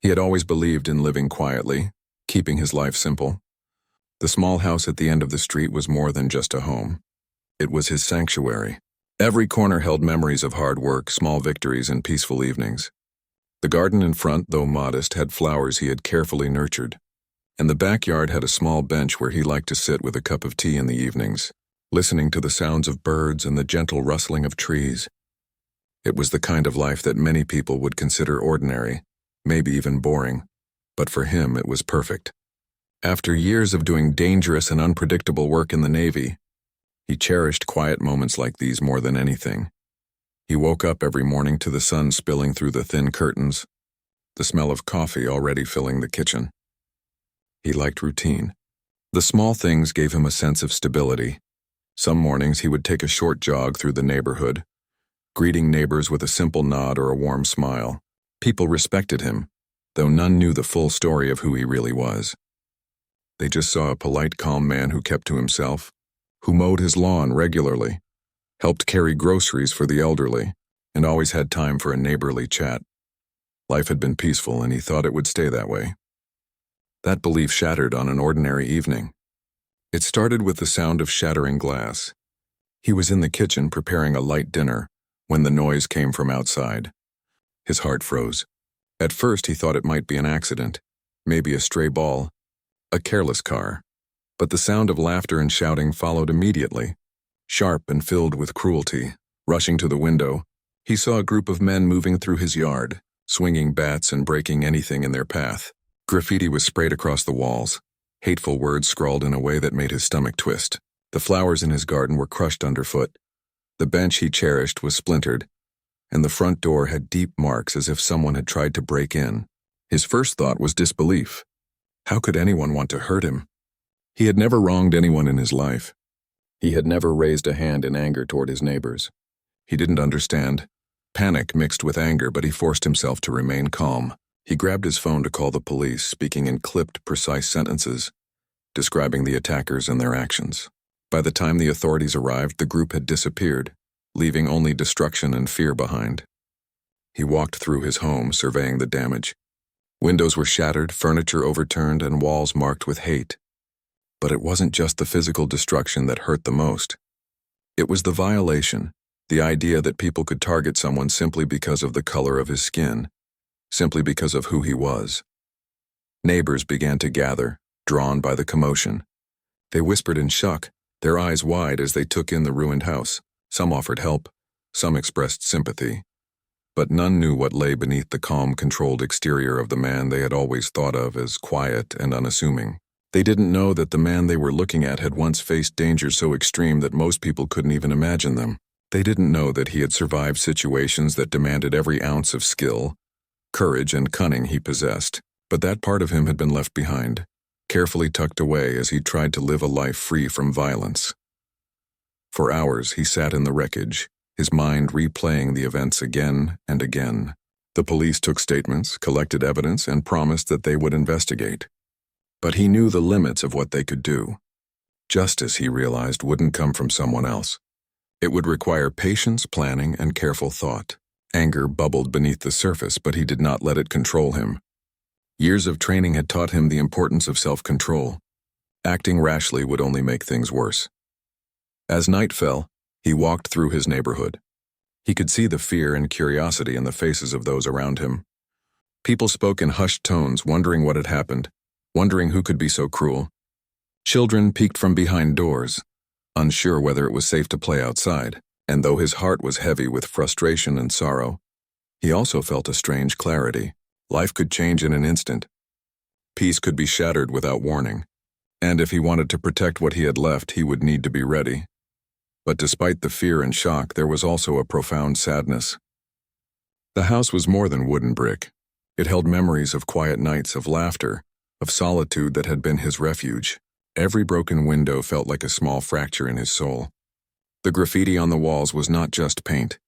He had always believed in living quietly, keeping his life simple. The small house at the end of the street was more than just a home. It was his sanctuary. Every corner held memories of hard work, small victories, and peaceful evenings. The garden in front, though modest, had flowers he had carefully nurtured, and the backyard had a small bench where he liked to sit with a cup of tea in the evenings, listening to the sounds of birds and the gentle rustling of trees. It was the kind of life that many people would consider ordinary, maybe even boring, but for him it was perfect. After years of doing dangerous and unpredictable work in the Navy, he cherished quiet moments like these more than anything. He woke up every morning to the sun spilling through the thin curtains, the smell of coffee already filling the kitchen. He liked routine. The small things gave him a sense of stability. Some mornings he would take a short jog through the neighborhood, greeting neighbors with a simple nod or a warm smile. People respected him, though none knew the full story of who he really was. They just saw a polite, calm man who kept to himself, who mowed his lawn regularly, helped carry groceries for the elderly, and always had time for a neighborly chat. Life had been peaceful, and he thought it would stay that way. That belief shattered on an ordinary evening. It started with the sound of shattering glass. He was in the kitchen preparing a light dinner when the noise came from outside. His heart froze. At first he thought it might be an accident, maybe a stray ball, a careless car. But the sound of laughter and shouting followed immediately. Sharp and filled with cruelty, rushing to the window, he saw a group of men moving through his yard, swinging bats and breaking anything in their path. Graffiti was sprayed across the walls, hateful words scrawled in a way that made his stomach twist. The flowers in his garden were crushed underfoot. The bench he cherished was splintered, and the front door had deep marks as if someone had tried to break in. His first thought was disbelief. How could anyone want to hurt him? He had never wronged anyone in his life. He had never raised a hand in anger toward his neighbors. He didn't understand. Panic mixed with anger, but he forced himself to remain calm. He grabbed his phone to call the police, speaking in clipped, precise sentences, describing the attackers and their actions. By the time the authorities arrived, the group had disappeared, leaving only destruction and fear behind. He walked through his home, surveying the damage. Windows were shattered, furniture overturned, and walls marked with hate. But it wasn't just the physical destruction that hurt the most. It was the violation, the idea that people could target someone simply because of the color of his skin, simply because of who he was. Neighbors began to gather, drawn by the commotion. They whispered in shock, their eyes wide as they took in the ruined house. Some offered help, some expressed sympathy. But none knew what lay beneath the calm, controlled exterior of the man they had always thought of as quiet and unassuming. They didn't know that the man they were looking at had once faced dangers so extreme that most people couldn't even imagine them. They didn't know that he had survived situations that demanded every ounce of skill, courage, and cunning he possessed. But that part of him had been left behind, carefully tucked away as he tried to live a life free from violence. For hours he sat in the wreckage, his mind replaying the events again and again. The police took statements, collected evidence, and promised that they would investigate. But he knew the limits of what they could do. Justice, he realized, wouldn't come from someone else. It would require patience, planning, and careful thought. Anger bubbled beneath the surface, but he did not let it control him. Years of training had taught him the importance of self-control. Acting rashly would only make things worse. As night fell, he walked through his neighborhood. He could see the fear and curiosity in the faces of those around him. People spoke in hushed tones, wondering what had happened, wondering who could be so cruel. Children peeked from behind doors, unsure whether it was safe to play outside, and though his heart was heavy with frustration and sorrow, he also felt a strange clarity. Life could change in an instant. Peace could be shattered without warning, and if he wanted to protect what he had left, he would need to be ready. But despite the fear and shock, there was also a profound sadness. The house was more than wood and brick. It held memories of quiet nights, of laughter, of solitude that had been his refuge. Every broken window felt like a small fracture in his soul. The graffiti on the walls was not just paint.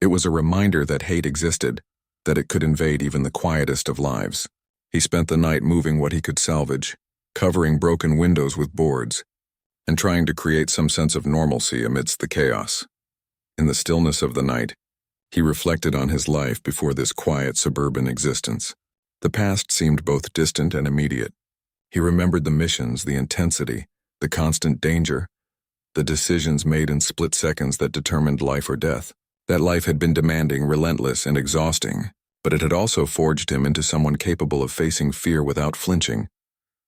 It was a reminder that hate existed, that it could invade even the quietest of lives. He spent the night moving what he could salvage, covering broken windows with boards, and trying to create some sense of normalcy amidst the chaos. In the stillness of the night, he reflected on his life before this quiet suburban existence. The past seemed both distant and immediate. He remembered the missions, the intensity, the constant danger, the decisions made in split seconds that determined life or death. That life had been demanding, relentless, and exhausting, but it had also forged him into someone capable of facing fear without flinching,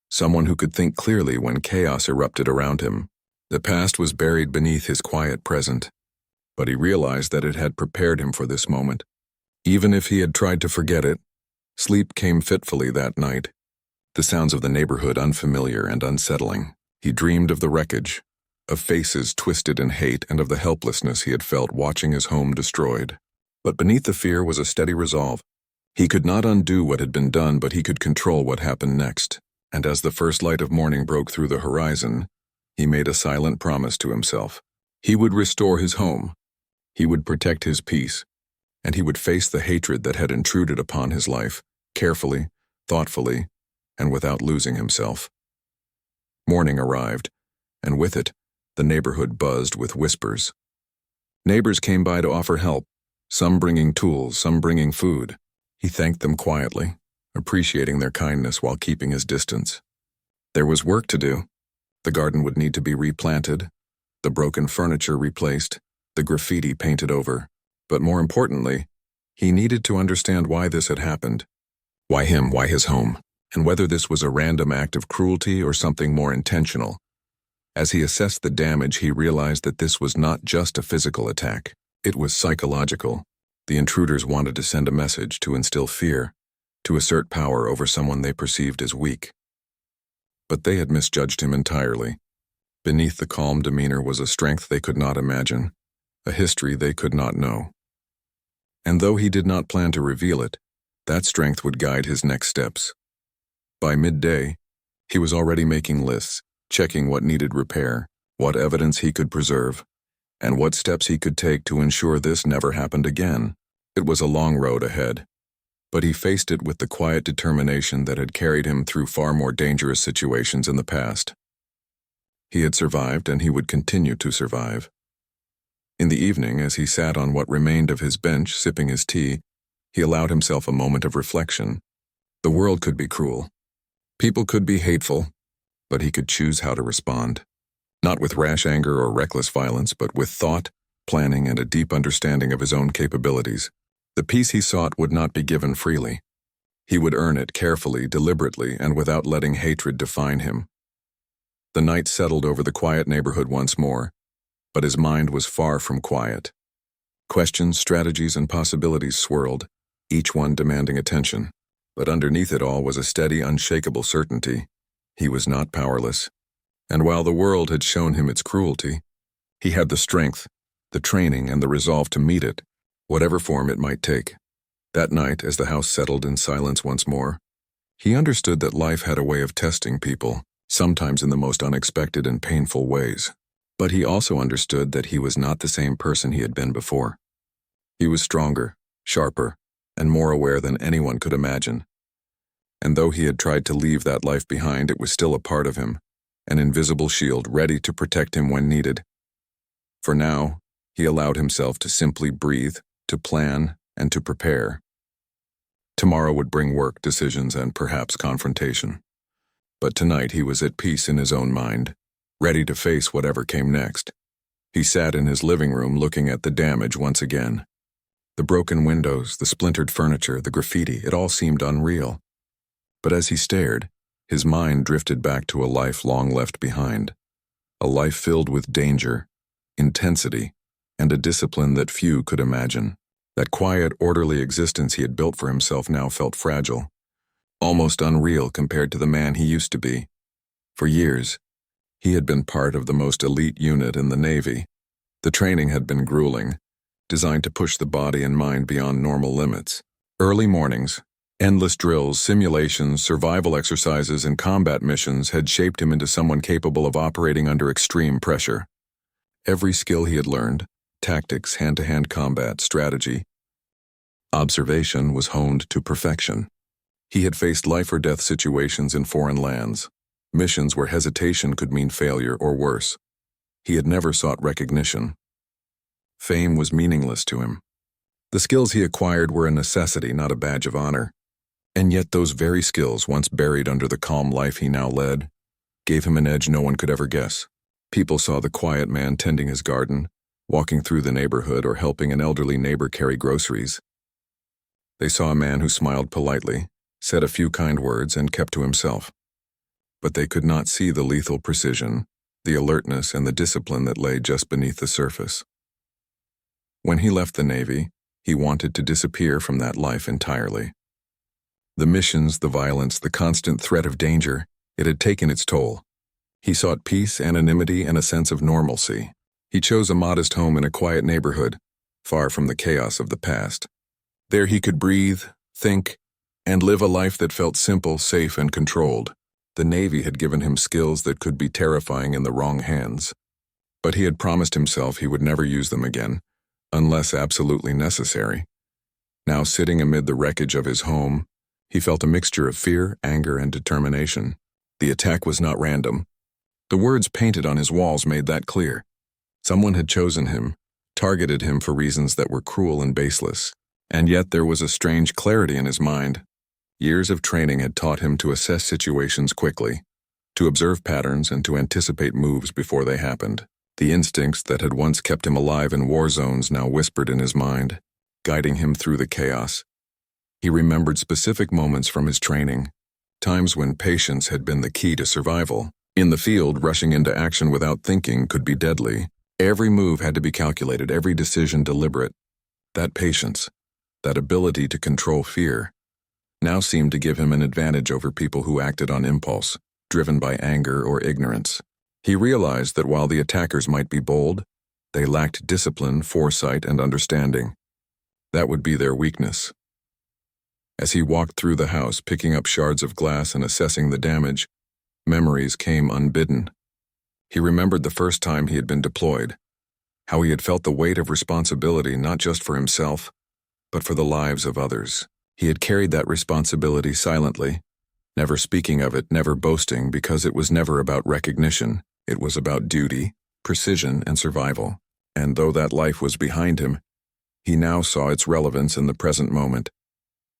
someone who could think clearly when chaos erupted around him. The past was buried beneath his quiet present, but he realized that it had prepared him for this moment. Even if he had tried to forget it, sleep came fitfully that night, the sounds of the neighborhood unfamiliar and unsettling. He dreamed of the wreckage, of faces twisted in hate, and of the helplessness he had felt watching his home destroyed. But beneath the fear was a steady resolve. He could not undo what had been done, but he could control what happened next. And as the first light of morning broke through the horizon, he made a silent promise to himself. He would restore his home. He would protect his peace. And he would face the hatred that had intruded upon his life, carefully, thoughtfully, and without losing himself. Morning arrived, and with it, the neighborhood buzzed with whispers. Neighbors came by to offer help, some bringing tools, some bringing food. He thanked them quietly, appreciating their kindness while keeping his distance. There was work to do. The garden would need to be replanted, the broken furniture replaced, the graffiti painted over. But more importantly, he needed to understand why this had happened. Why him, why his home, and whether this was a random act of cruelty or something more intentional. As he assessed the damage, he realized that this was not just a physical attack. It was psychological. The intruders wanted to send a message, to instill fear, to assert power over someone they perceived as weak. But they had misjudged him entirely. Beneath the calm demeanor was a strength they could not imagine, a history they could not know. And though he did not plan to reveal it, that strength would guide his next steps. By midday, he was already making lists, checking what needed repair, what evidence he could preserve, and what steps he could take to ensure this never happened again. It was a long road ahead, but he faced it with the quiet determination that had carried him through far more dangerous situations in the past. He had survived, and he would continue to survive. In the evening, as he sat on what remained of his bench sipping his tea, he allowed himself a moment of reflection. The world could be cruel. People could be hateful, but he could choose how to respond. Not with rash anger or reckless violence, but with thought, planning, and a deep understanding of his own capabilities. The peace he sought would not be given freely. He would earn it carefully, deliberately, and without letting hatred define him. The night settled over the quiet neighborhood once more, but his mind was far from quiet. Questions, strategies, and possibilities swirled, each one demanding attention. But underneath it all was a steady, unshakable certainty. He was not powerless. And while the world had shown him its cruelty, he had the strength, the training, and the resolve to meet it, whatever form it might take. That night, as the house settled in silence once more, he understood that life had a way of testing people, sometimes in the most unexpected and painful ways. But he also understood that he was not the same person he had been before. He was stronger, sharper, and more aware than anyone could imagine. And though he had tried to leave that life behind, it was still a part of him, an invisible shield ready to protect him when needed. For now, he allowed himself to simply breathe, to plan, and to prepare. Tomorrow would bring work, decisions, and perhaps confrontation. But tonight he was at peace in his own mind, ready to face whatever came next. He sat in his living room looking at the damage once again. The broken windows, the splintered furniture, the graffiti, it all seemed unreal. But as he stared, his mind drifted back to a life long left behind, a life filled with danger, intensity, and a discipline that few could imagine. That quiet, orderly existence he had built for himself now felt fragile, almost unreal compared to the man he used to be. For years, he had been part of the most elite unit in the Navy. The training had been grueling, designed to push the body and mind beyond normal limits. Early mornings, endless drills, simulations, survival exercises, and combat missions had shaped him into someone capable of operating under extreme pressure. Every skill he had learned, tactics, hand-to-hand combat, strategy, observation, was honed to perfection. He had faced life-or-death situations in foreign lands, missions where hesitation could mean failure or worse. He had never sought recognition. Fame was meaningless to him. The skills he acquired were a necessity, not a badge of honor. And yet those very skills, once buried under the calm life he now led, gave him an edge no one could ever guess. People saw the quiet man tending his garden, walking through the neighborhood, or helping an elderly neighbor carry groceries. They saw a man who smiled politely, said a few kind words, and kept to himself. But they could not see the lethal precision, the alertness, and the discipline that lay just beneath the surface. When he left the Navy, he wanted to disappear from that life entirely. The missions, the violence, the constant threat of danger, it had taken its toll. He sought peace, anonymity, and a sense of normalcy. He chose a modest home in a quiet neighborhood, far from the chaos of the past. There he could breathe, think, and live a life that felt simple, safe, and controlled. The Navy had given him skills that could be terrifying in the wrong hands. But he had promised himself he would never use them again, unless absolutely necessary. Now, sitting amid the wreckage of his home, he felt a mixture of fear, anger, and determination. The attack was not random. The words painted on his walls made that clear. Someone had chosen him, targeted him for reasons that were cruel and baseless. And yet there was a strange clarity in his mind. Years of training had taught him to assess situations quickly, to observe patterns, and to anticipate moves before they happened. The instincts that had once kept him alive in war zones now whispered in his mind, guiding him through the chaos. He remembered specific moments from his training, times when patience had been the key to survival. In the field, rushing into action without thinking could be deadly. Every move had to be calculated, every decision deliberate. That patience, that ability to control fear, now seemed to give him an advantage over people who acted on impulse, driven by anger or ignorance. He realized that while the attackers might be bold, they lacked discipline, foresight, and understanding. That would be their weakness. As he walked through the house, picking up shards of glass and assessing the damage, memories came unbidden. He remembered the first time he had been deployed, how he had felt the weight of responsibility not just for himself, but for the lives of others. He had carried that responsibility silently, never speaking of it, never boasting, because it was never about recognition. It was about duty, precision, and survival. And though that life was behind him, he now saw its relevance in the present moment.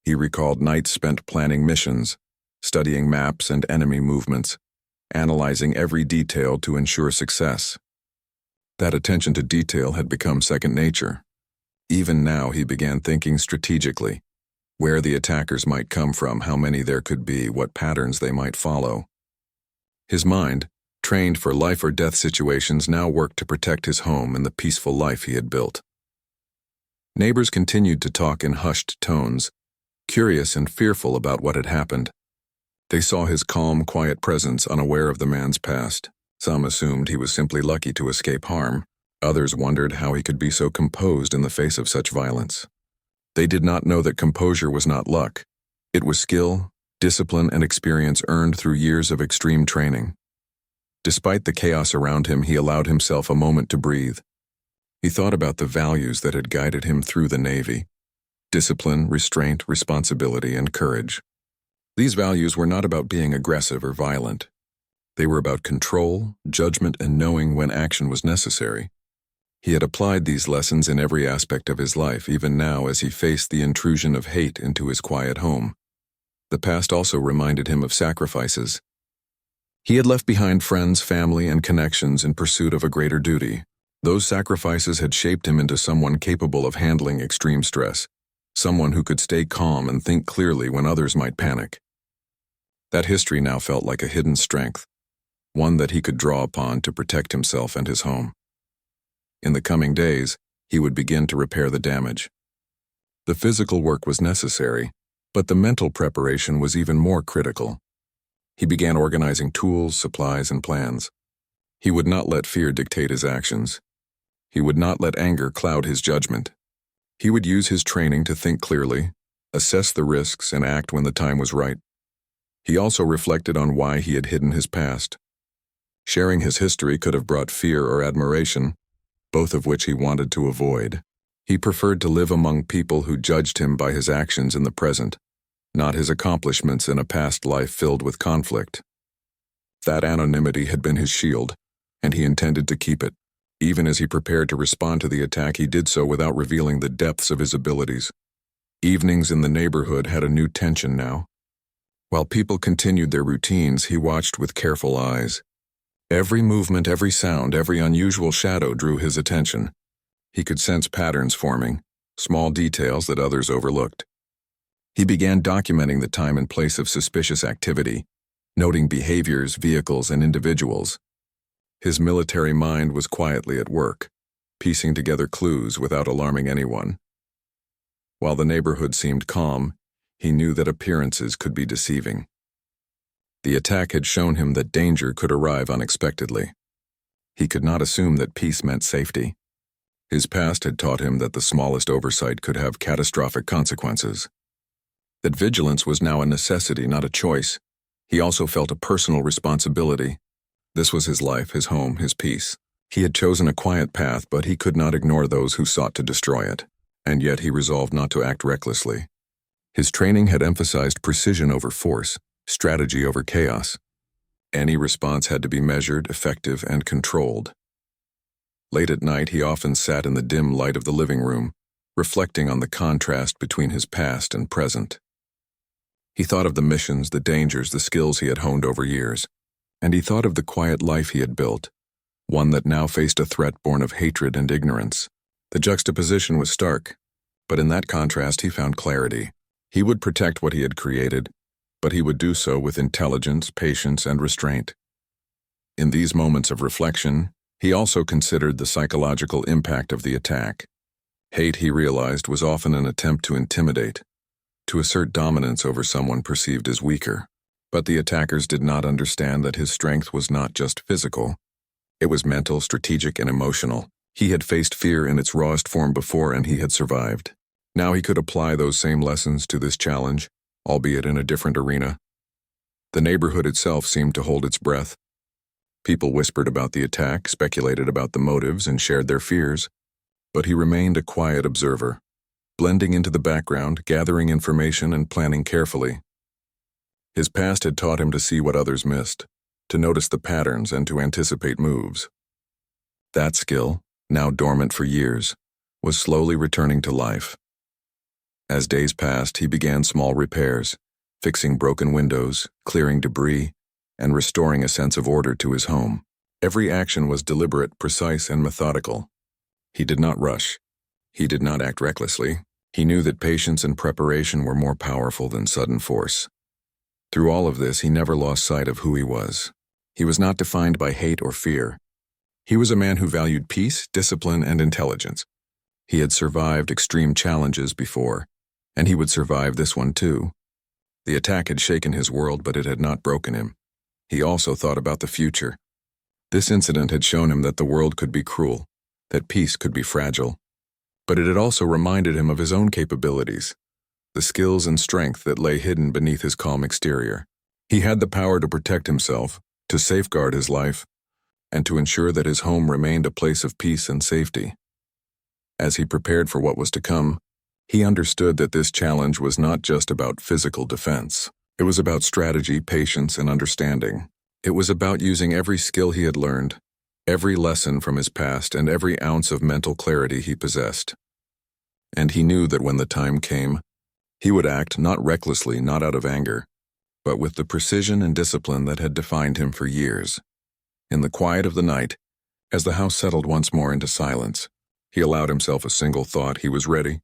He recalled nights spent planning missions, studying maps and enemy movements, analyzing every detail to ensure success. That attention to detail had become second nature. Even now he began thinking strategically, where the attackers might come from, how many there could be, what patterns they might follow. His mind, trained for life or death situations, now worked to protect his home and the peaceful life he had built. Neighbors continued to talk in hushed tones, curious and fearful about what had happened. They saw his calm, quiet presence, unaware of the man's past. Some assumed he was simply lucky to escape harm. Others wondered how he could be so composed in the face of such violence. They did not know that composure was not luck. It was skill, discipline, and experience earned through years of extreme training. Despite the chaos around him, he allowed himself a moment to breathe. He thought about the values that had guided him through the Navy: discipline, restraint, responsibility, and courage. These values were not about being aggressive or violent. They were about control, judgment, and knowing when action was necessary. He had applied these lessons in every aspect of his life, even now as he faced the intrusion of hate into his quiet home. The past also reminded him of sacrifices. He had left behind friends, family, and connections in pursuit of a greater duty. Those sacrifices had shaped him into someone capable of handling extreme stress, someone who could stay calm and think clearly when others might panic. That history now felt like a hidden strength, one that he could draw upon to protect himself and his home. In the coming days, he would begin to repair the damage. The physical work was necessary, but the mental preparation was even more critical. He began organizing tools, supplies, and plans. He would not let fear dictate his actions. He would not let anger cloud his judgment. He would use his training to think clearly, assess the risks, and act when the time was right. He also reflected on why he had hidden his past. Sharing his history could have brought fear or admiration, both of which he wanted to avoid. He preferred to live among people who judged him by his actions in the present, not his accomplishments in a past life filled with conflict. That anonymity had been his shield, and he intended to keep it. Even as he prepared to respond to the attack, he did so without revealing the depths of his abilities. Evenings in the neighborhood had a new tension now. While people continued their routines, he watched with careful eyes. Every movement, every sound, every unusual shadow drew his attention. He could sense patterns forming, small details that others overlooked. He began documenting the time and place of suspicious activity, noting behaviors, vehicles, and individuals. His military mind was quietly at work, piecing together clues without alarming anyone. While the neighborhood seemed calm, he knew that appearances could be deceiving. The attack had shown him that danger could arrive unexpectedly. He could not assume that peace meant safety. His past had taught him that the smallest oversight could have catastrophic consequences. That vigilance was now a necessity, not a choice. He also felt a personal responsibility. This was his life, his home, his peace. He had chosen a quiet path, but he could not ignore those who sought to destroy it. And yet he resolved not to act recklessly. His training had emphasized precision over force, strategy over chaos. Any response had to be measured, effective, and controlled. Late at night, he often sat in the dim light of the living room, reflecting on the contrast between his past and present. He thought of the missions, the dangers, the skills he had honed over years, and he thought of the quiet life he had built, one that now faced a threat born of hatred and ignorance. The juxtaposition was stark, but in that contrast he found clarity. He would protect what he had created, but he would do so with intelligence, patience, and restraint. In these moments of reflection, he also considered the psychological impact of the attack. Hate, he realized, was often an attempt to intimidate, to assert dominance over someone perceived as weaker. But the attackers did not understand that his strength was not just physical. It was mental, strategic, and emotional. He had faced fear in its rawest form before, and he had survived. Now he could apply those same lessons to this challenge, albeit in a different arena. The neighborhood itself seemed to hold its breath. People whispered about the attack, speculated about the motives, and shared their fears. But he remained a quiet observer, blending into the background, gathering information, and planning carefully. His past had taught him to see what others missed, to notice the patterns, and to anticipate moves. That skill, now dormant for years, was slowly returning to life. As days passed, he began small repairs, fixing broken windows, clearing debris, and restoring a sense of order to his home. Every action was deliberate, precise, and methodical. He did not rush. He did not act recklessly. He knew that patience and preparation were more powerful than sudden force. Through all of this, he never lost sight of who he was. He was not defined by hate or fear. He was a man who valued peace, discipline, and intelligence. He had survived extreme challenges before, and he would survive this one too. The attack had shaken his world, but it had not broken him. He also thought about the future. This incident had shown him that the world could be cruel, that peace could be fragile. But it had also reminded him of his own capabilities, the skills and strength that lay hidden beneath his calm exterior. He had the power to protect himself, to safeguard his life, and to ensure that his home remained a place of peace and safety. As he prepared for what was to come, he understood that this challenge was not just about physical defense. It was about strategy, patience, and understanding. It was about using every skill he had learned, every lesson from his past, and every ounce of mental clarity he possessed. And he knew that when the time came, he would act not recklessly, not out of anger, but with the precision and discipline that had defined him for years. In the quiet of the night, as the house settled once more into silence, he allowed himself a single thought: he was ready.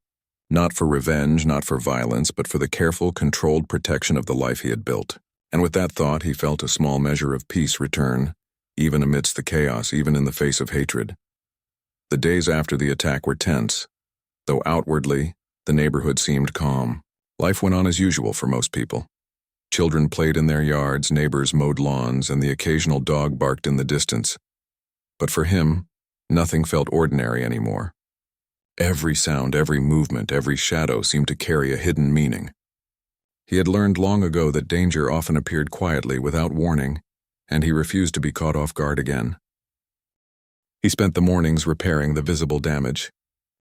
Not for revenge, not for violence, but for the careful, controlled protection of the life he had built. And with that thought, he felt a small measure of peace return, even amidst the chaos, even in the face of hatred. The days after the attack were tense, though outwardly, the neighborhood seemed calm. Life went on as usual for most people. Children played in their yards, neighbors mowed lawns, and the occasional dog barked in the distance. But for him, nothing felt ordinary anymore. Every sound, every movement, every shadow seemed to carry a hidden meaning. He had learned long ago that danger often appeared quietly, without warning, and he refused to be caught off guard again. He spent the mornings repairing the visible damage.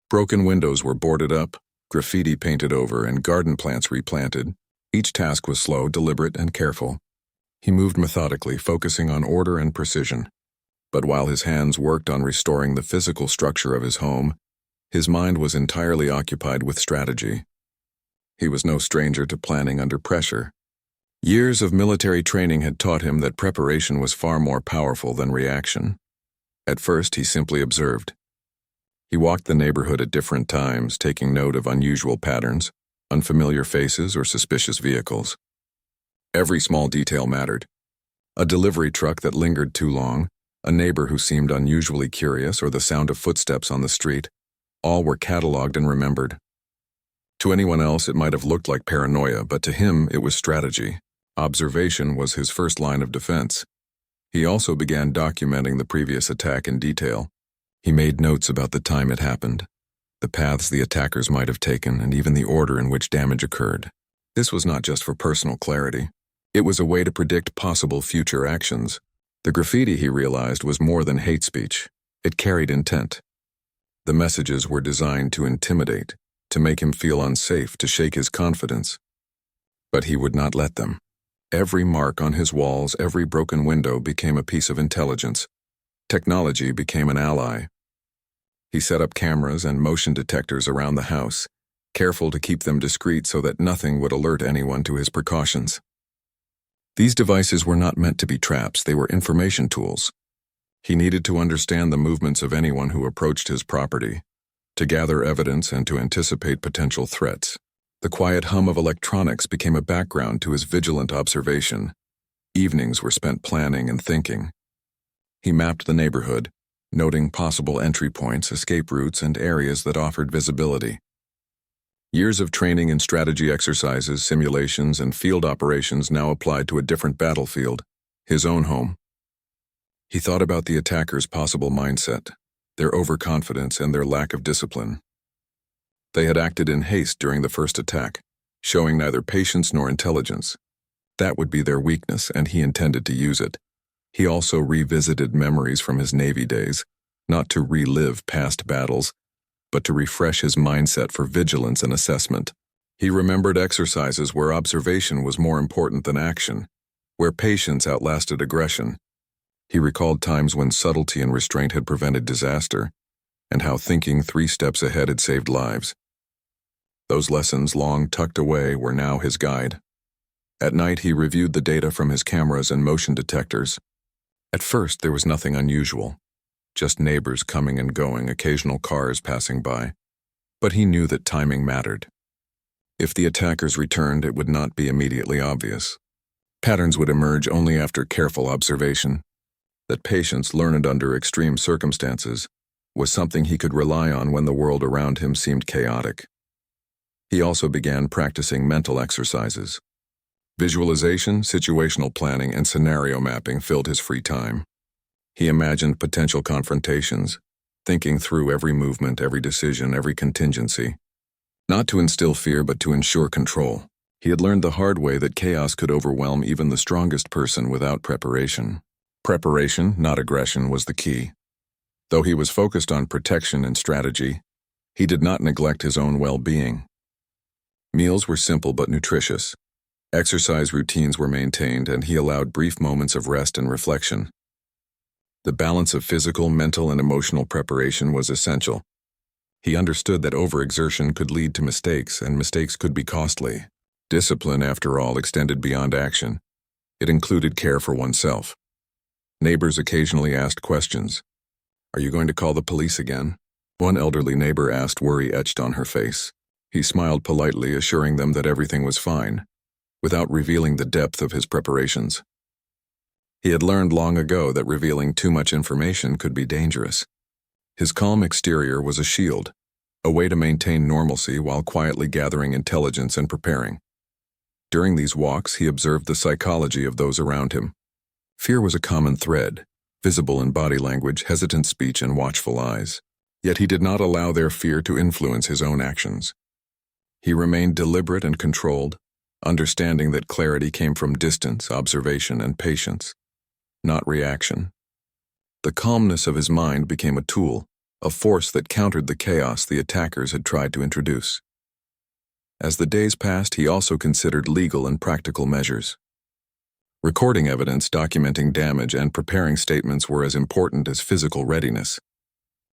Broken windows were boarded up, graffiti painted over, and garden plants replanted. Each task was slow, deliberate, and careful. He moved methodically, focusing on order and precision. But while his hands worked on restoring the physical structure of his home, his mind was entirely occupied with strategy. He was no stranger to planning under pressure. Years of military training had taught him that preparation was far more powerful than reaction. At first, he simply observed. He walked the neighborhood at different times, taking note of unusual patterns, unfamiliar faces, or suspicious vehicles. Every small detail mattered. A delivery truck that lingered too long, a neighbor who seemed unusually curious, or the sound of footsteps on the street, all were cataloged and remembered. To anyone else, it might have looked like paranoia, but to him, it was strategy. Observation was his first line of defense. He also began documenting the previous attack in detail. He made notes about the time it happened, the paths the attackers might have taken, and even the order in which damage occurred. This was not just for personal clarity. It was a way to predict possible future actions. The graffiti, he realized, was more than hate speech. It carried intent. The messages were designed to intimidate, to make him feel unsafe, to shake his confidence. But he would not let them. Every mark on his walls, every broken window became a piece of intelligence. Technology became an ally. He set up cameras and motion detectors around the house, careful to keep them discreet so that nothing would alert anyone to his precautions. These devices were not meant to be traps, they were information tools. He needed to understand the movements of anyone who approached his property, to gather evidence and to anticipate potential threats. The quiet hum of electronics became a background to his vigilant observation. Evenings were spent planning and thinking. He mapped the neighborhood, noting possible entry points, escape routes, and areas that offered visibility. Years of training in strategy exercises, simulations, and field operations now applied to a different battlefield, his own home. He thought about the attackers' possible mindset, their overconfidence, and their lack of discipline. They had acted in haste during the first attack, showing neither patience nor intelligence. That would be their weakness, and he intended to use it. He also revisited memories from his Navy days, not to relive past battles, but to refresh his mindset for vigilance and assessment. He remembered exercises where observation was more important than action, where patience outlasted aggression. He recalled times when subtlety and restraint had prevented disaster, and how thinking 3 steps ahead had saved lives. Those lessons, long tucked away, were now his guide. At night, he reviewed the data from his cameras and motion detectors. At first, there was nothing unusual, just neighbors coming and going, occasional cars passing by. But he knew that timing mattered. If the attackers returned, it would not be immediately obvious. Patterns would emerge only after careful observation. That patience, learned under extreme circumstances, was something he could rely on when the world around him seemed chaotic. He also began practicing mental exercises. Visualization, situational planning, and scenario mapping filled his free time. He imagined potential confrontations, thinking through every movement, every decision, every contingency. Not to instill fear, but to ensure control. He had learned the hard way that chaos could overwhelm even the strongest person without preparation. Preparation, not aggression, was the key. Though he was focused on protection and strategy, he did not neglect his own well-being. Meals were simple but nutritious. Exercise routines were maintained, and he allowed brief moments of rest and reflection. The balance of physical, mental, and emotional preparation was essential. He understood that overexertion could lead to mistakes, and mistakes could be costly. Discipline, after all, extended beyond action. It included care for oneself. Neighbors occasionally asked questions. "Are you going to call the police again?" One elderly neighbor asked, worry etched on her face. He smiled politely, assuring them that everything was fine, without revealing the depth of his preparations. He had learned long ago that revealing too much information could be dangerous. His calm exterior was a shield, a way to maintain normalcy while quietly gathering intelligence and preparing. During these walks, he observed the psychology of those around him. Fear was a common thread, visible in body language, hesitant speech, and watchful eyes. Yet he did not allow their fear to influence his own actions. He remained deliberate and controlled, understanding that clarity came from distance, observation, and patience, not reaction. The calmness of his mind became a tool, a force that countered the chaos the attackers had tried to introduce. As the days passed, he also considered legal and practical measures. Recording evidence, documenting damage, and preparing statements were as important as physical readiness.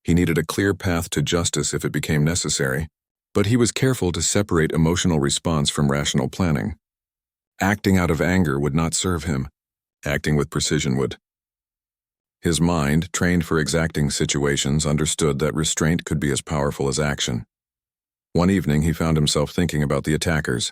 He needed a clear path to justice if it became necessary. But he was careful to separate emotional response from rational planning. Acting out of anger would not serve him. Acting with precision would. His mind, trained for exacting situations, understood that restraint could be as powerful as action. One evening, he found himself thinking about the attackers.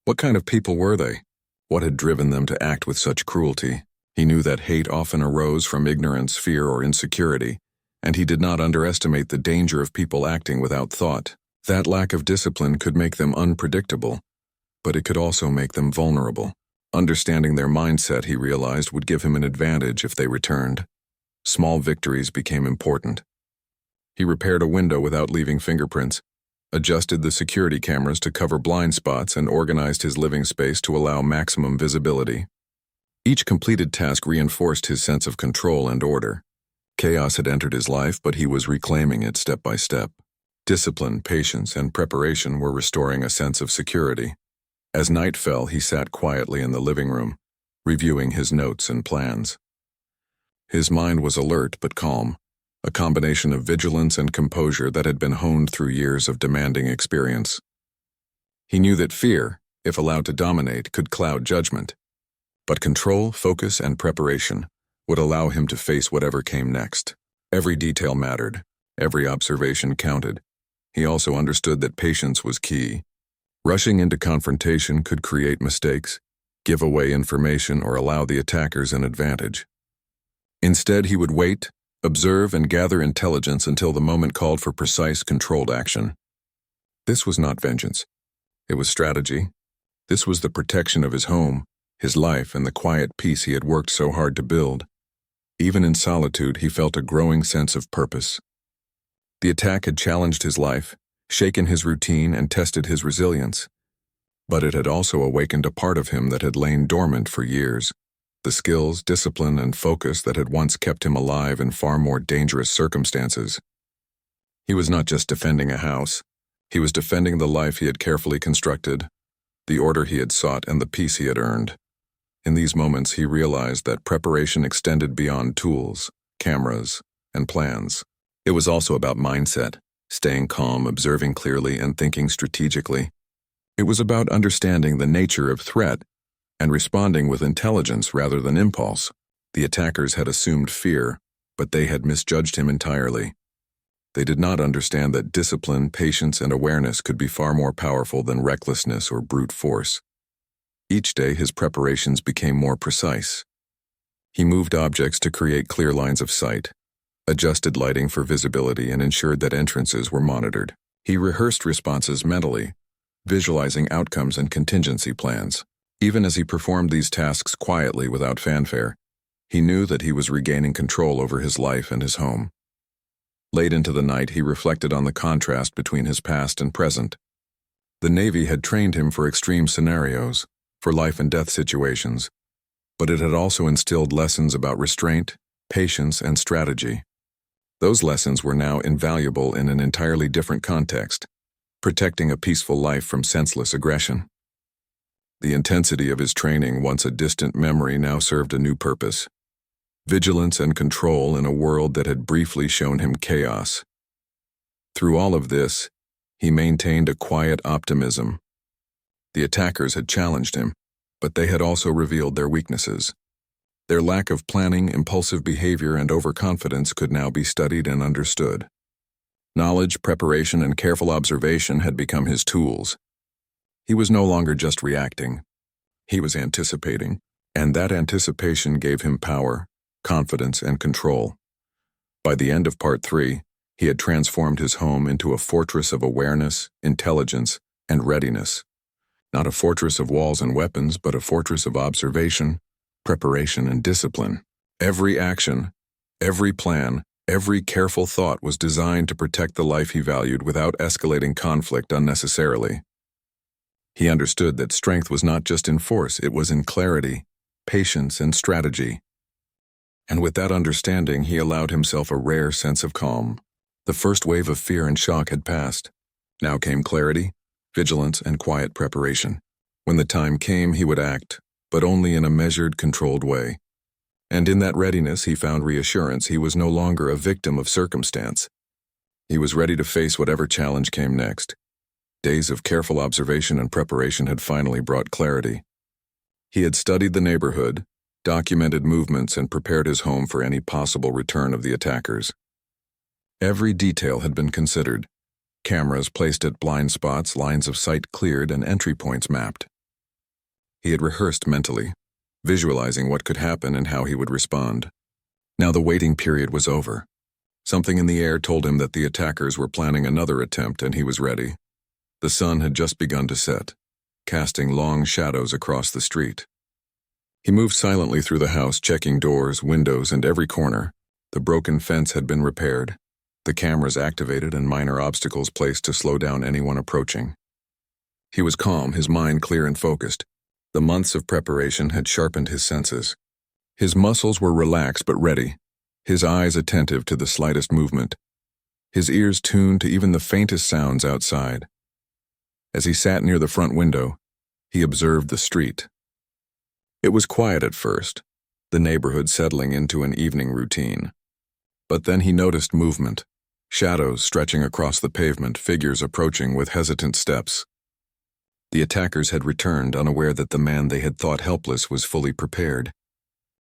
What kind of people were they? What had driven them to act with such cruelty? He knew that hate often arose from ignorance, fear, or insecurity, and he did not underestimate the danger of people acting without thought. That lack of discipline could make them unpredictable, but it could also make them vulnerable. Understanding their mindset, he realized, would give him an advantage if they returned. Small victories became important. He repaired a window without leaving fingerprints, adjusted the security cameras to cover blind spots, and organized his living space to allow maximum visibility. Each completed task reinforced his sense of control and order. Chaos had entered his life, but he was reclaiming it step by step. Discipline, patience, and preparation were restoring a sense of security. As night fell, he sat quietly in the living room, reviewing his notes and plans. His mind was alert but calm, a combination of vigilance and composure that had been honed through years of demanding experience. He knew that fear, if allowed to dominate, could cloud judgment. But control, focus, and preparation would allow him to face whatever came next. Every detail mattered. Every observation counted. He also understood that patience was key. Rushing into confrontation could create mistakes, give away information, or allow the attackers an advantage. Instead, he would wait, observe, and gather intelligence until the moment called for precise, controlled action. This was not vengeance. It was strategy. This was the protection of his home, his life, and the quiet peace he had worked so hard to build. Even in solitude, he felt a growing sense of purpose. The attack had challenged his life, shaken his routine, and tested his resilience. But it had also awakened a part of him that had lain dormant for years. The skills, discipline, and focus that had once kept him alive in far more dangerous circumstances. He was not just defending a house. He was defending the life he had carefully constructed, the order he had sought, and the peace he had earned. In these moments, he realized that preparation extended beyond tools, cameras, and plans. It was also about mindset, staying calm, observing clearly, and thinking strategically. It was about understanding the nature of threat and responding with intelligence rather than impulse. The attackers had assumed fear, but they had misjudged him entirely. They did not understand that discipline, patience, and awareness could be far more powerful than recklessness or brute force. Each day, his preparations became more precise. He moved objects to create clear lines of sight, adjusted lighting for visibility, and ensured that entrances were monitored. He rehearsed responses mentally, visualizing outcomes and contingency plans. Even as he performed these tasks quietly without fanfare, he knew that he was regaining control over his life and his home. Late into the night, he reflected on the contrast between his past and present. The Navy had trained him for extreme scenarios, for life and death situations, but it had also instilled lessons about restraint, patience, and strategy. Those lessons were now invaluable in an entirely different context, protecting a peaceful life from senseless aggression. The intensity of his training, once a distant memory, now served a new purpose: vigilance and control in a world that had briefly shown him chaos. Through all of this, he maintained a quiet optimism. The attackers had challenged him, but they had also revealed their weaknesses. Their lack of planning, impulsive behavior, and overconfidence could now be studied and understood. Knowledge, preparation, and careful observation had become his tools. He was no longer just reacting. He was anticipating, and that anticipation gave him power, confidence, and control. By the end of Part 3, he had transformed his home into a fortress of awareness, intelligence, and readiness. Not a fortress of walls and weapons, but a fortress of observation, preparation, and discipline. Every action, every plan, every careful thought was designed to protect the life he valued without escalating conflict unnecessarily. He understood that strength was not just in force, it was in clarity, patience, and strategy. And with that understanding, he allowed himself a rare sense of calm. The first wave of fear and shock had passed. Now came clarity, vigilance, and quiet preparation. When the time came, he would act, but only in a measured, controlled way. And in that readiness, he found reassurance. He was no longer a victim of circumstance. He was ready to face whatever challenge came next. Days of careful observation and preparation had finally brought clarity. He had studied the neighborhood, documented movements, and prepared his home for any possible return of the attackers. Every detail had been considered. Cameras placed at blind spots, lines of sight cleared, and entry points mapped. He had rehearsed mentally, visualizing what could happen and how he would respond. Now the waiting period was over. Something in the air told him that the attackers were planning another attempt, and he was ready. The sun had just begun to set, casting long shadows across the street. He moved silently through the house, checking doors, windows, and every corner. The broken fence had been repaired, the cameras activated, and minor obstacles placed to slow down anyone approaching. He was calm, his mind clear and focused. The months of preparation had sharpened his senses. His muscles were relaxed but ready, his eyes attentive to the slightest movement, his ears tuned to even the faintest sounds outside. As he sat near the front window, he observed the street. It was quiet at first, the neighborhood settling into an evening routine. But then he noticed movement, shadows stretching across the pavement, figures approaching with hesitant steps. The attackers had returned, unaware that the man they had thought helpless was fully prepared.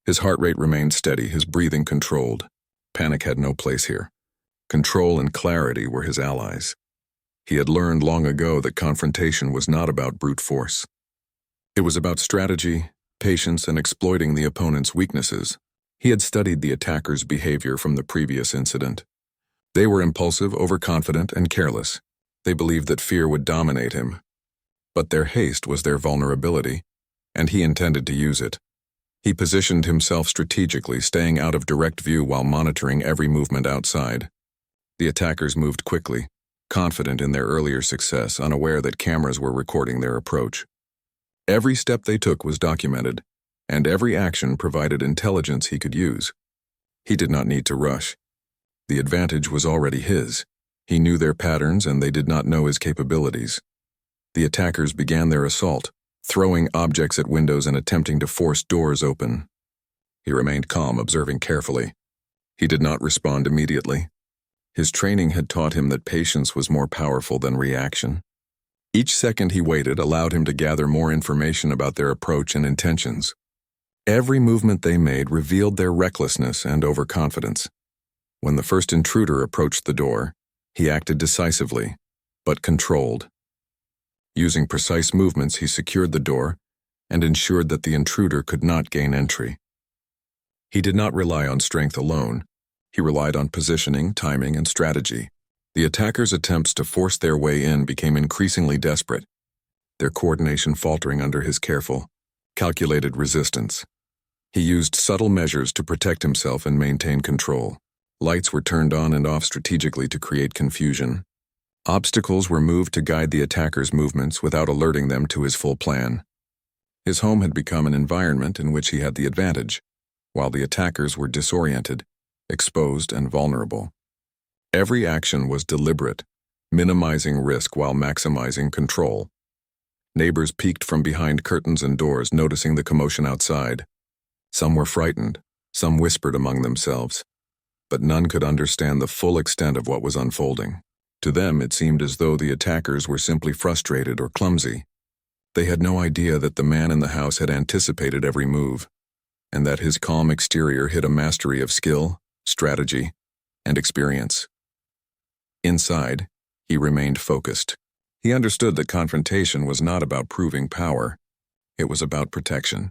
His heart rate remained steady, his breathing controlled. Panic had no place here. Control and clarity were his allies. He had learned long ago that confrontation was not about brute force. It was about strategy, patience, and exploiting the opponent's weaknesses. He had studied the attackers' behavior from the previous incident. They were impulsive, overconfident, and careless. They believed that fear would dominate him. But their haste was their vulnerability, and he intended to use it. He positioned himself strategically, staying out of direct view while monitoring every movement outside. The attackers moved quickly, confident in their earlier success, unaware that cameras were recording their approach. Every step they took was documented, and every action provided intelligence he could use. He did not need to rush. The advantage was already his. He knew their patterns, and they did not know his capabilities. The attackers began their assault, throwing objects at windows and attempting to force doors open. He remained calm, observing carefully. He did not respond immediately. His training had taught him that patience was more powerful than reaction. Each second he waited allowed him to gather more information about their approach and intentions. Every movement they made revealed their recklessness and overconfidence. When the first intruder approached the door, he acted decisively, but controlled. Using precise movements, he secured the door and ensured that the intruder could not gain entry. He did not rely on strength alone. He relied on positioning, timing, and strategy. The attackers' attempts to force their way in became increasingly desperate, their coordination faltering under his careful, calculated resistance. He used subtle measures to protect himself and maintain control. Lights were turned on and off strategically to create confusion. Obstacles were moved to guide the attackers' movements without alerting them to his full plan. His home had become an environment in which he had the advantage, while the attackers were disoriented, exposed, and vulnerable. Every action was deliberate, minimizing risk while maximizing control. Neighbors peeked from behind curtains and doors, noticing the commotion outside. Some were frightened, some whispered among themselves, but none could understand the full extent of what was unfolding. To them, it seemed as though the attackers were simply frustrated or clumsy. They had no idea that the man in the house had anticipated every move, and that his calm exterior hid a mastery of skill, strategy, and experience. Inside, he remained focused. He understood that confrontation was not about proving power. It was about protection.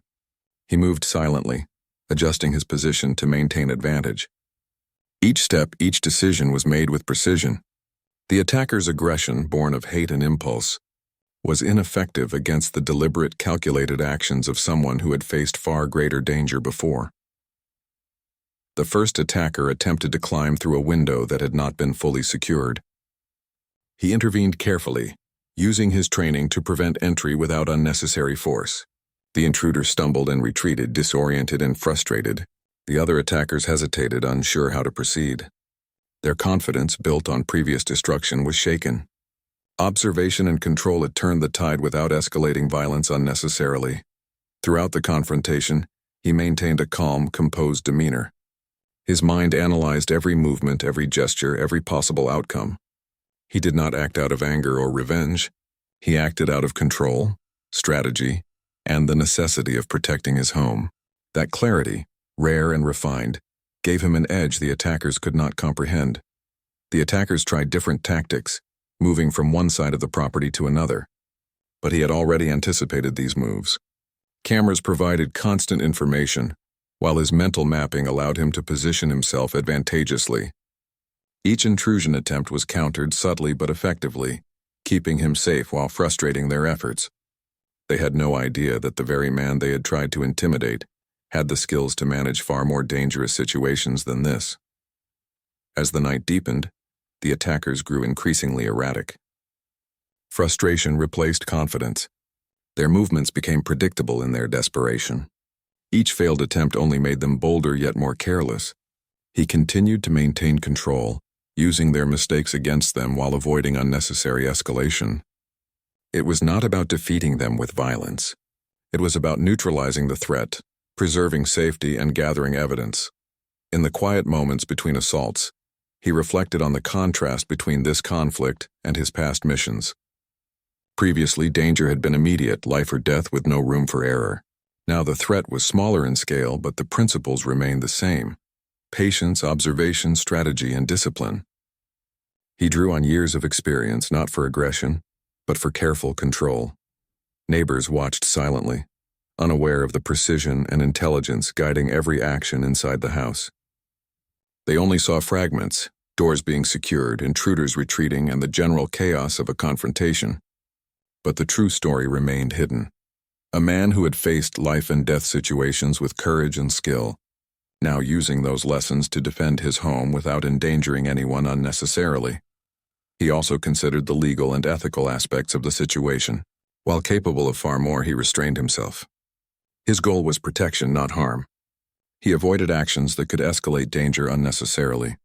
He moved silently, adjusting his position to maintain advantage. Each step, each decision was made with precision. The attacker's aggression, born of hate and impulse, was ineffective against the deliberate, calculated actions of someone who had faced far greater danger before. The first attacker attempted to climb through a window that had not been fully secured. He intervened carefully, using his training to prevent entry without unnecessary force. The intruder stumbled and retreated, disoriented and frustrated. The other attackers hesitated, unsure how to proceed. Their confidence, built on previous destruction, was shaken. Observation and control had turned the tide without escalating violence unnecessarily. Throughout the confrontation, he maintained a calm, composed demeanor. His mind analyzed every movement, every gesture, every possible outcome. He did not act out of anger or revenge. He acted out of control, strategy, and the necessity of protecting his home. That clarity, rare and refined, gave him an edge the attackers could not comprehend. The attackers tried different tactics, moving from one side of the property to another. But he had already anticipated these moves. Cameras provided constant information, while his mental mapping allowed him to position himself advantageously. Each intrusion attempt was countered subtly but effectively, keeping him safe while frustrating their efforts. They had no idea that the very man they had tried to intimidate had the skills to manage far more dangerous situations than this. As the night deepened, the attackers grew increasingly erratic. Frustration replaced confidence. Their movements became predictable in their desperation. Each failed attempt only made them bolder yet more careless. He continued to maintain control, using their mistakes against them while avoiding unnecessary escalation. It was not about defeating them with violence. It was about neutralizing the threat, preserving safety, and gathering evidence. In the quiet moments between assaults, he reflected on the contrast between this conflict and his past missions. Previously, danger had been immediate, life or death with no room for error. Now the threat was smaller in scale, but the principles remained the same: patience, observation, strategy, and discipline. He drew on years of experience, not for aggression, but for careful control. Neighbors watched silently, unaware of the precision and intelligence guiding every action inside the house. They only saw fragments, doors being secured, intruders retreating, and the general chaos of a confrontation. But the true story remained hidden. A man who had faced life and death situations with courage and skill, now using those lessons to defend his home without endangering anyone unnecessarily. He also considered the legal and ethical aspects of the situation. While capable of far more, he restrained himself. His goal was protection, not harm. He avoided actions that could escalate danger unnecessarily.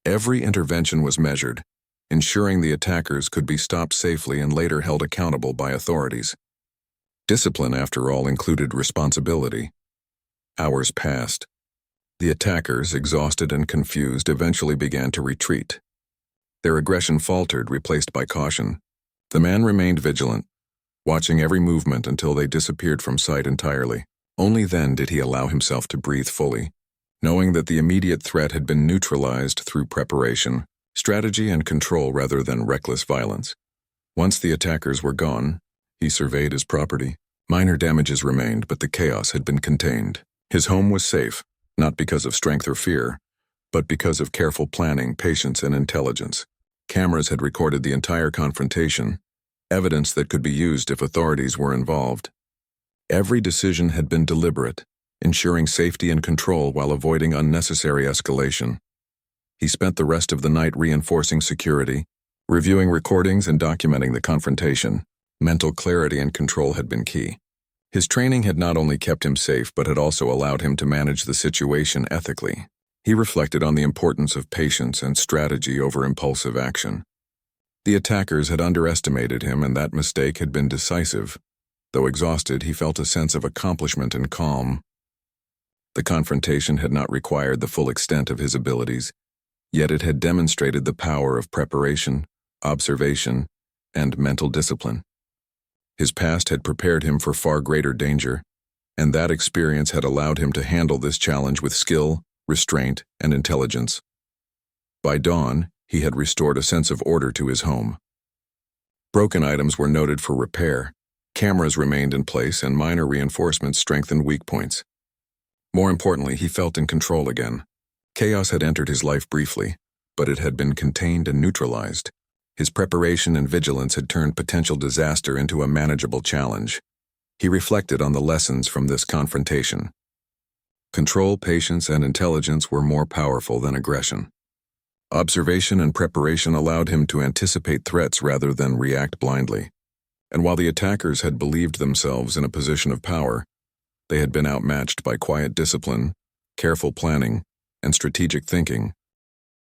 Every intervention was measured, ensuring the attackers could be stopped safely and later held accountable by authorities. Discipline, after all, included responsibility. Hours passed. The attackers, exhausted and confused, eventually began to retreat. Their aggression faltered, replaced by caution. The man remained vigilant, watching every movement until they disappeared from sight entirely. Only then did he allow himself to breathe fully, knowing that the immediate threat had been neutralized through preparation, strategy, and control rather than reckless violence. Once the attackers were gone, he surveyed his property. Minor damages remained, but the chaos had been contained. His home was safe, not because of strength or fear, but because of careful planning, patience, and intelligence. Cameras had recorded the entire confrontation, evidence that could be used if authorities were involved. Every decision had been deliberate, ensuring safety and control while avoiding unnecessary escalation. He spent the rest of the night reinforcing security, reviewing recordings, and documenting the confrontation. Mental clarity and control had been key. His training had not only kept him safe, but had also allowed him to manage the situation ethically. He reflected on the importance of patience and strategy over impulsive action. The attackers had underestimated him, and that mistake had been decisive. Though exhausted, he felt a sense of accomplishment and calm. The confrontation had not required the full extent of his abilities, yet it had demonstrated the power of preparation, observation, and mental discipline. His past had prepared him for far greater danger, and that experience had allowed him to handle this challenge with skill, restraint, and intelligence. By dawn, he had restored a sense of order to his home. Broken items were noted for repair, cameras remained in place, and minor reinforcements strengthened weak points. More importantly, he felt in control again. Chaos had entered his life briefly, but it had been contained and neutralized. His preparation and vigilance had turned potential disaster into a manageable challenge. He reflected on the lessons from this confrontation. Control, patience, and intelligence were more powerful than aggression. Observation and preparation allowed him to anticipate threats rather than react blindly. And while the attackers had believed themselves in a position of power, they had been outmatched by quiet discipline, careful planning, and strategic thinking.